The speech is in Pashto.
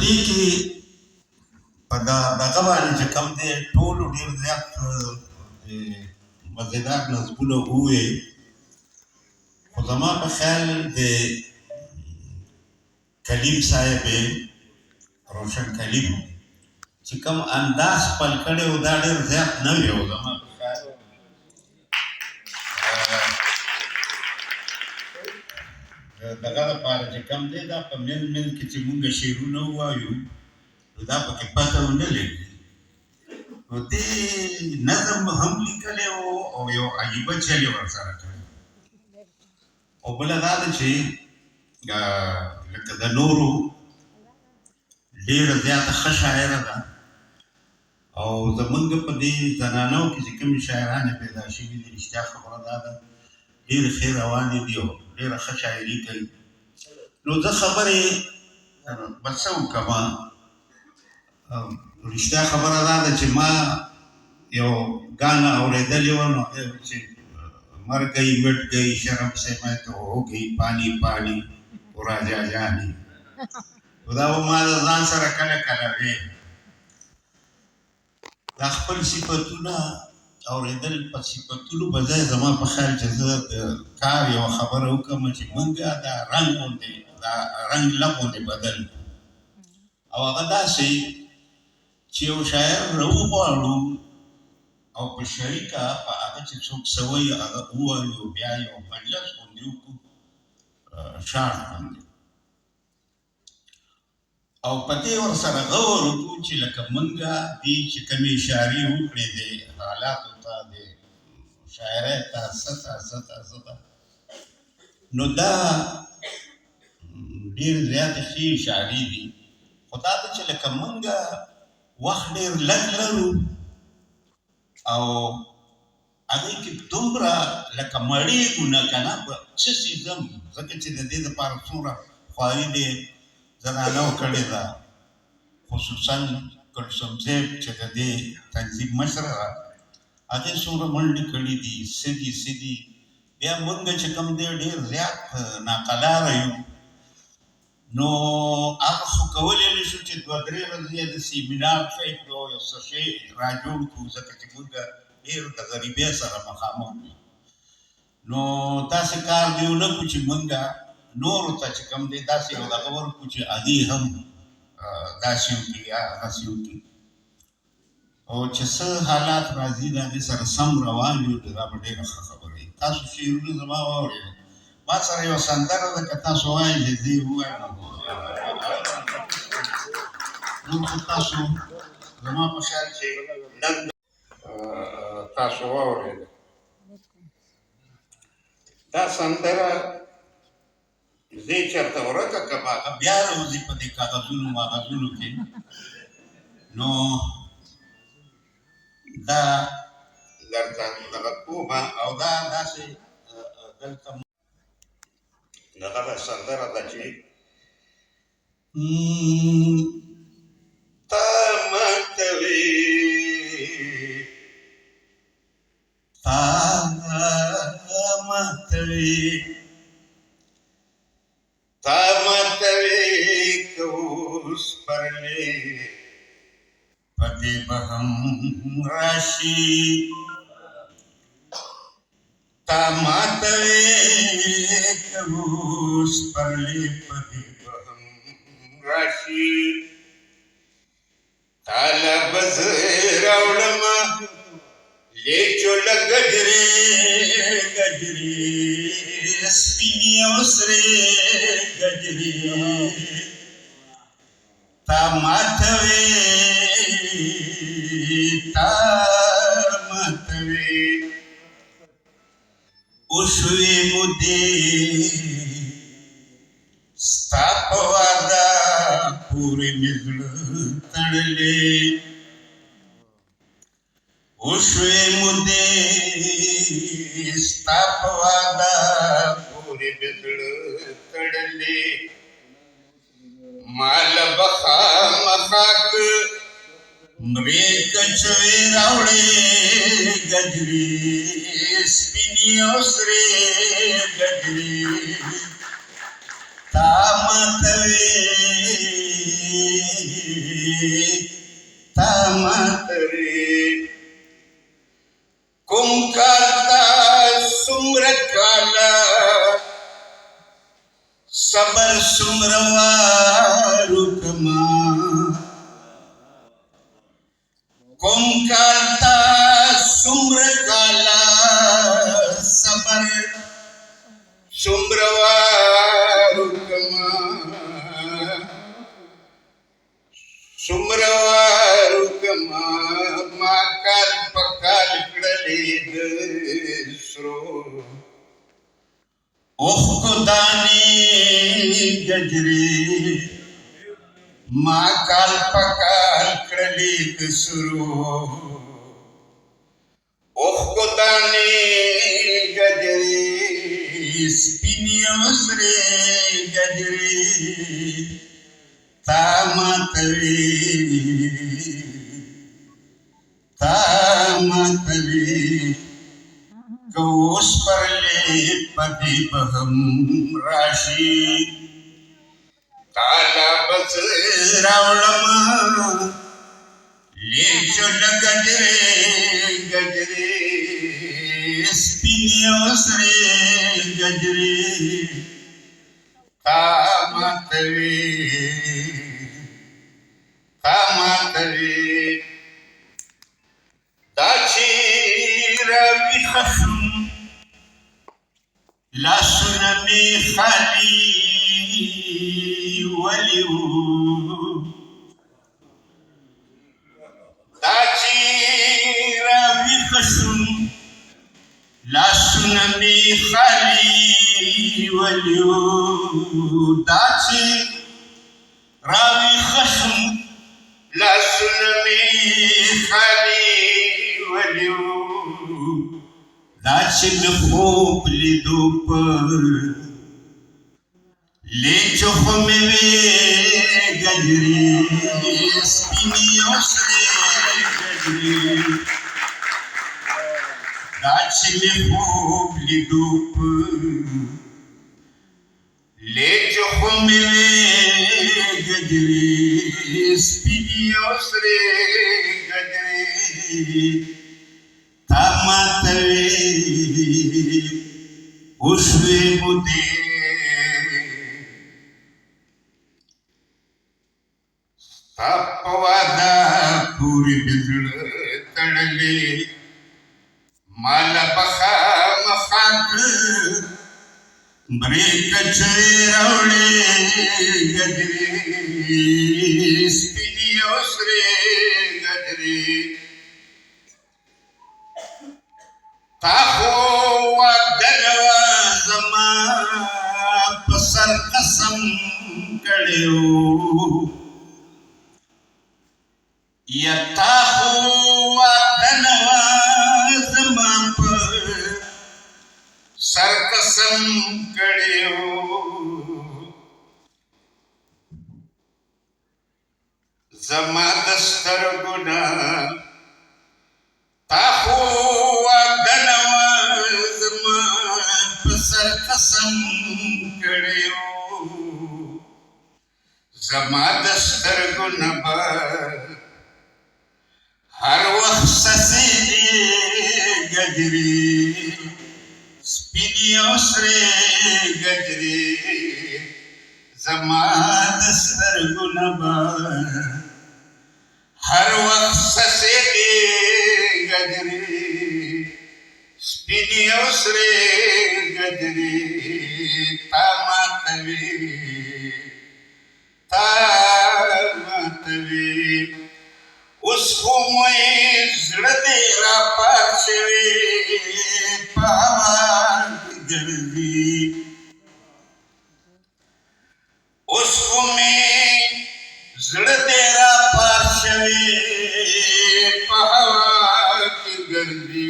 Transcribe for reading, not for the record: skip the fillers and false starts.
دې کې په دغه باندې چې کوم دی ټولو ډېر زیات مزېدار نظمونه وویل، خو زما په خیال د کلیم صاحب روشن کلیم چې کوم انداز خپل کړی و دا ډېر زیات نوی و زما په خیال. دغه لپاره چې کوم دی دا په منځ کې چې مونږ شعرونه ووایو نو دا پکې پته ونه لګي. نو دې نظم هم لیکلی و او یو عجیبه چل یې ورسره کړی. او بله دا ده چې لکه د نورو ډېره زیاته ښه شاعره ده او زمونږ په دې زنانو کې چې کومې شاعرانې پیدا شوي دي، رښتیا خبره دا ده ډېرې ښې روانې دي او ډېره ښه شاعري کوي. نو زه خبرې به څه وکړم، رښتیا خبره دا ده چې ما یو ګانا اورېدلې وه نو چې مر گئی مٹ گئی شرم سے میں تو ہو گئی پانی پانی او راجا جانی. دا به ما د ځان سره کله کله وې دا خپل صفتونه اورېدل په صفتونو به ځای زما په خیال چې زه د کار یوه خبره وکړم چې مونږ دا رنګ غوندې دا رنګ له غوندې بدل او هغه داسې چې یو شاعر راوغواړو او په شریکه په هغه چې څوک څه وایي هغه ووایو، بیا یو مجلس غوندې وکړو شعر باندې او په دې ورسره غور وکړو چې لکه مونږ دې چې کومې اشارې وکړې د حالاتو ته د شاعرۍ ته څه ته نو دا ډېر زیاتې ښې اشارې دي. خو دا ده چې لکه مونږ وخت ډېر لږ لرو او هغې کې دومره لکه مړېږو نه که نه په څه څیزم ځکه چې د دې دپاره څومره خواري د زنانو کړې ده، خصوصا کلثوم صاحب چې د دې تنظیم مشره ده هغې څومره منډې کړي دي، څه دي بیا مونږ چې کوم دی ډېر زیات ناقلاره یو. نو هغه خو کولی نه شو چې 2-3 ورځې د سیمینار شی کړو او یو څه شی راجوړ کړو ځکه چې مونږ ډېر د غریبۍ سره مخامخ یو. نو داسې کار دې ونه کړو چې مونږ نورو ته چې کوم دی داسې یو دغه ورکړو چې هغې هم داسې وکړي یا هغسې وکړي او چې څه حالات راځي د هغې سره سم روان یو نو دا به ډېره ښه خبره وي. تاسو شعرونه زما واورېدل، ما سره یو سندره ده که تاسو وایئ چې زه یې ووایم نو خو تاسو زما په خیال چې نن تاسو واورېدل. دا سندره زه یې چېرته ورکه کړم هغه بیا راوځي په دې کاغذونو ماغذونو کې نو دا درته دغه کومه او دا داسې دلته دغه ده سندره ده چې تا ماته وې که اوس پرلې په دې به هم راشي، تا ماته وې که اوس پرلې په دې به هم راشي، تاله به زه راوړمه لیچوله گجرې سپینې او سرې گجرې تا ماته وې وشوې مودې ستا په واده پورې مې زړه تړلی، وشوې مودې ستا په واده پورې مې زړه تړلی، ماله به خامخا که مرې کچوې راوړې گجرې سپینې او سرې گجرې تا ماته وې सुमरवारू कमा कोम कालता सुम्र काला सबर सुमरवारू कमा सुमरवारू कमा माकाल पकाल कडलीग स्रो ओह को दानी गजरे माकाल पकाल कडलीग स्रो ओह को दानी गजरे स्पिनियोस रे गजरे तामतरे कौस परले पदी बहम राशि ताला बस रावळमा लेचोल गजरे गजरे स्पिनियोस रे गजरे तामतरे दाची रवि खसम लासुनमी खाली वलिऊ दाची रवि खसम लासुनमी खाली वलिऊ दाची रवि खसम लासुनमी खाली वलिऊ दाचिन खोप लिदो पर ले चोख मेवे गजरे स्पिनियोस रे गजरे दाचिन खोप लिदो पर ले चोख मेवे गजरे स्पिनियोस रे गजरे तामतवे उष्वे मुदे तापवादा पूरी बिजड़ तड़ले माला बखा मखाक ब्रेक चेरवले गजरे स्पिनियोस रे गजरे ताहो वादनवा जमा पसर कसम कड़ियो या ताहो वादनवा जमा पसर कसम कड़ियो जमा दस्तर गुना ताहो कसम कड़ियो जमा दस्तर गुनबर हर वक्त ससी गजरे स्पिनियोस रे गजरे जमा दस्तर गुनबर हर वक्त ससी गजरे स्पिनियोस रे गजरे तामतवे उसको मोए जड़ तेरा पाछवे पावान गर्दी उसको में जड़ तेरा पाछवे पावान गर्दी